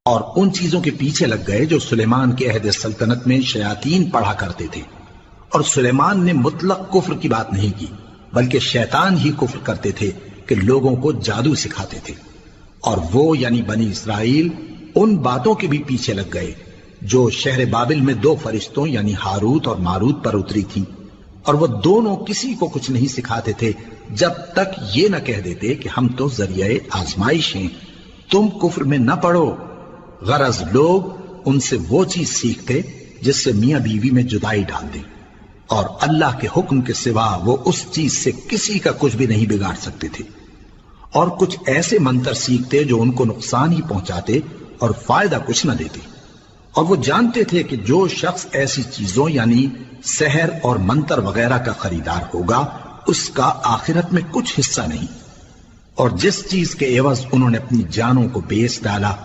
اور ان چیزوں کے پیچھے لگ گئے جو سلیمان کے عہد سلطنت میں شیاطین پڑھا کرتے تھے، اور سلیمان نے مطلق کفر کی بات نہیں کی، بلکہ شیطان ہی کفر کرتے تھے کہ لوگوں کو جادو سکھاتے تھے۔ اور وہ یعنی بنی اسرائیل ان باتوں کے بھی پیچھے لگ گئے جو شہر بابل میں 2 فرشتوں یعنی ہاروت اور ماروت پر اتری تھی، اور وہ دونوں کسی کو کچھ نہیں سکھاتے تھے جب تک یہ نہ کہہ دیتے کہ ہم تو ذریعہ آزمائش ہیں، تم کفر میں نہ پڑو۔ غرض لوگ ان سے وہ چیز سیکھتے جس سے میاں بیوی میں جدائی ڈال دیں، اور اللہ کے حکم کے سوا وہ اس چیز سے کسی کا کچھ بھی نہیں بگاڑ سکتے تھے، اور کچھ ایسے منتر سیکھتے جو ان کو نقصان ہی پہنچاتے اور فائدہ کچھ نہ دیتے۔ اور وہ جانتے تھے کہ جو شخص ایسی چیزوں یعنی سحر اور منتر وغیرہ کا خریدار ہوگا اس کا آخرت میں کچھ حصہ نہیں، اور جس چیز کے عوض انہوں نے اپنی جانوں کو بیچ ڈالا